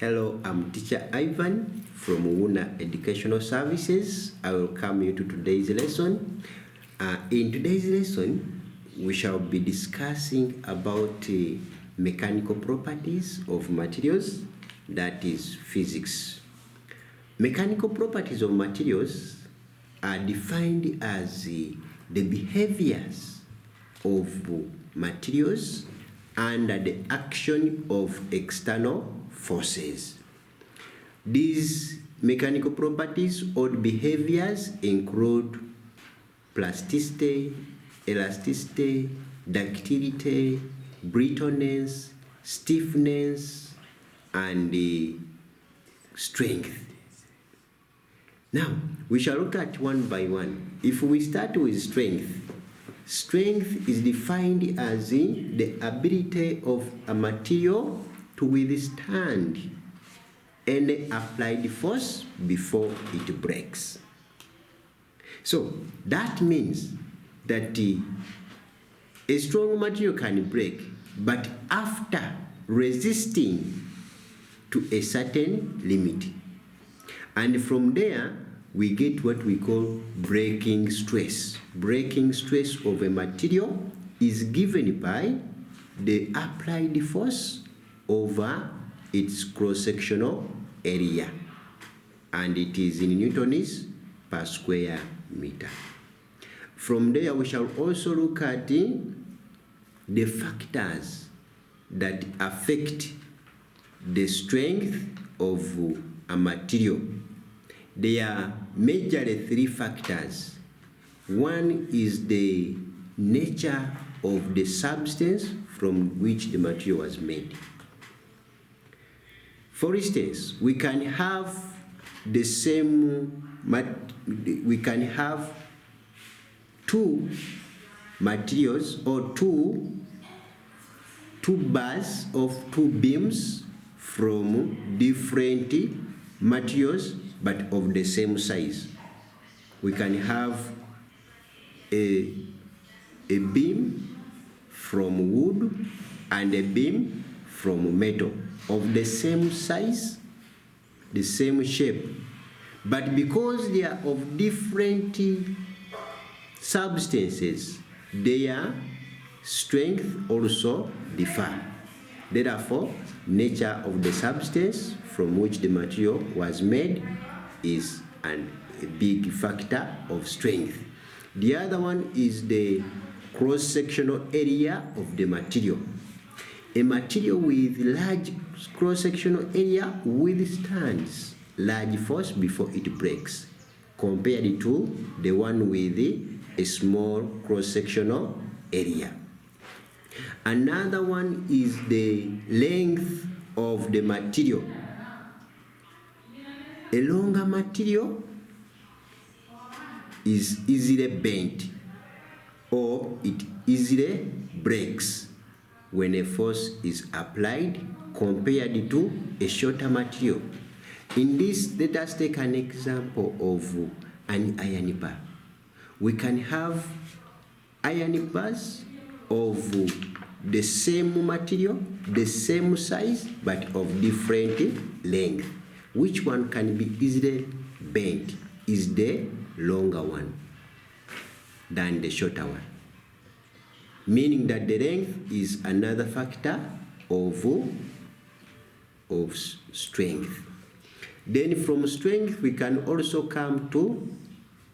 Hello, I'm Teacher Ivan from Wunna Educational Services. I welcome you to today's lesson. In today's lesson, we shall be discussing about mechanical properties of materials, that is physics. Mechanical properties of materials are defined as the behaviors of materials under the action of external forces. These mechanical properties or behaviors include plasticity, elasticity, ductility, brittleness, stiffness, and strength. Now, we shall look at one by one. If we start with strength, strength is defined as the ability of a material to withstand any applied force before it breaks. So that means that a strong material can break, but after resisting to a certain limit. And from there, we get what we call breaking stress. Breaking stress of a material is given by the applied force over its cross-sectional area, and it is in newtons per square meter. From there, we shall also look at the factors that affect the strength of a material. There are majorly three factors. One is the nature of the substance from which the material was made. For instance, we can have two materials or two bars of two beams from different materials but of the same size. We can have a beam from wood and a beam from metal of the same size, the same shape, but because they are of different substances, their strength also differ. Therefore, nature of the substance from which the material was made is a big factor of strength. The other one is the cross-sectional area of the material. A material with large cross-sectional area withstands large force before it breaks, compared to the one with a small cross-sectional area. Another one is the length of the material. A longer material is easily bent, or it easily breaks when a force is applied compared to a shorter material. In this, let us take an example of an iron bar. We can have iron bars of the same material, the same size, but of different length. Which one can be easily bent is the longer one than the shorter one, meaning that the length is another factor of strength. Then from strength, we can also come to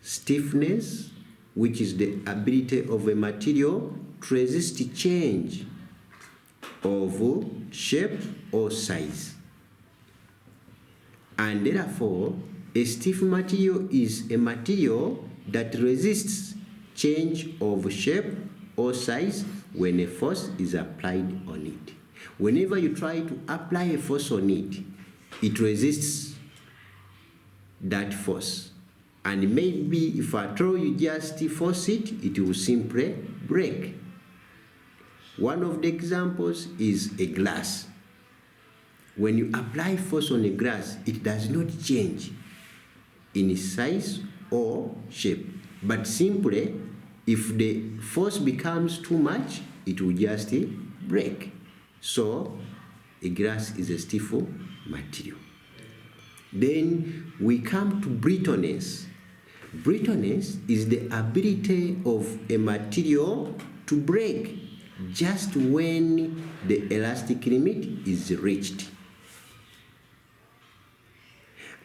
stiffness, which is the ability of a material to resist change of shape or size. And therefore, a stiff material is a material that resists change of shape or size when a force is applied on it. Whenever you try to apply a force on it, it resists that force. And maybe if at all you just force it, it will simply break. One of the examples is a glass. When you apply force on a glass, it does not change in size or shape, but simply if the force becomes too much, it will just break. So A glass is a stiff material. Then we come to brittleness. Brittleness is the ability of a material to break just when the elastic limit is reached.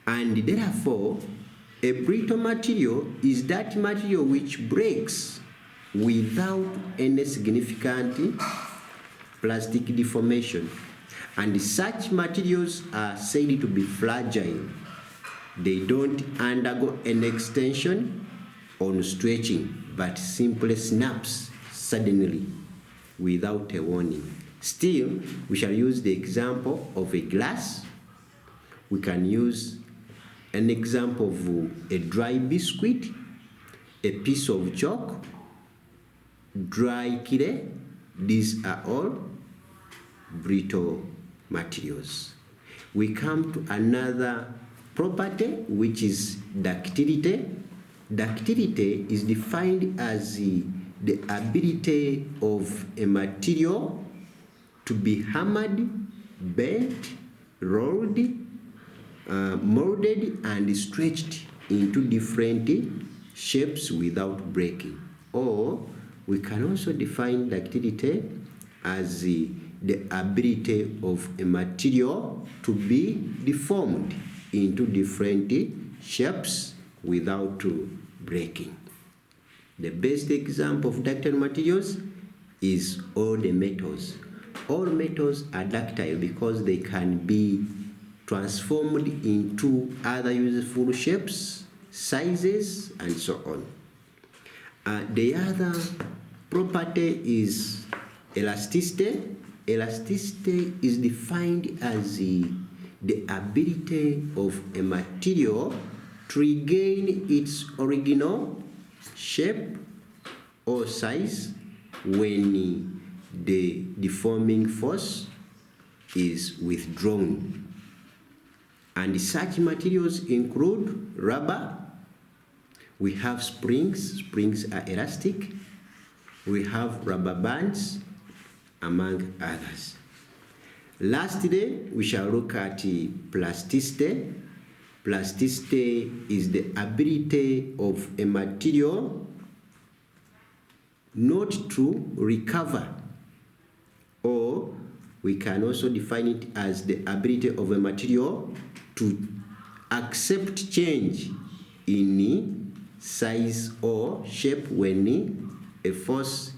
And therefore, a brittle material is that material which breaks without any significant plastic deformation. And such materials are said to be fragile. They don't undergo an extension or stretching, but simply snaps suddenly without a warning. Still, we shall use the example of a glass. We can use an example of a dry biscuit, a piece of chalk, dry clay. These are all brittle materials. We come to another property, which is ductility. Ductility is defined as the ability of a material to be hammered, bent, rolled, molded, and stretched into different shapes without breaking. Or we can also define ductility as the ability of a material to be deformed into different shapes without breaking. The best example of ductile materials is all the metals. All metals are ductile because they can be transformed into other useful shapes, sizes, and so on. The other property is elasticity. Elasticity is defined as the ability of a material to regain its original shape or size when the deforming force is withdrawn. And such materials include rubber. We have springs. Springs are elastic. We have rubber bands, among others. Lastly, we shall look at plasticity. Plasticity is the ability of a material not to recover, or we can also define it as the ability of a material to accept change in size or shape when a force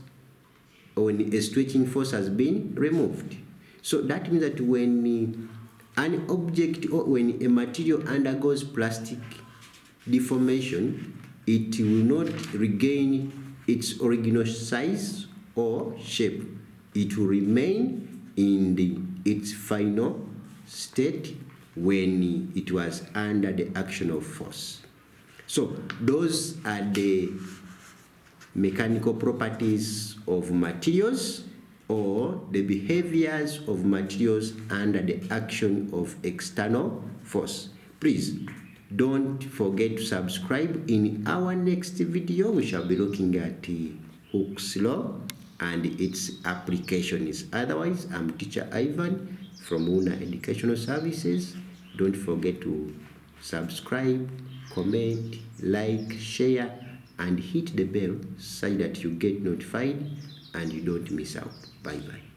or when a stretching force has been removed. So that means that when an object or when a material undergoes plastic deformation, it will not regain its original size or shape. It will remain in its final state when it was under the action of force. So those are the mechanical properties of materials, or the behaviors of materials under the action of external force. Please don't forget to subscribe. In our next video, we shall be looking at Hooke's law and its applications. Otherwise, I'm Teacher Ivan from Wuuna Educational Services. Don't forget to subscribe, comment, like, share, and hit the bell so that you get notified and you don't miss out. Bye-bye.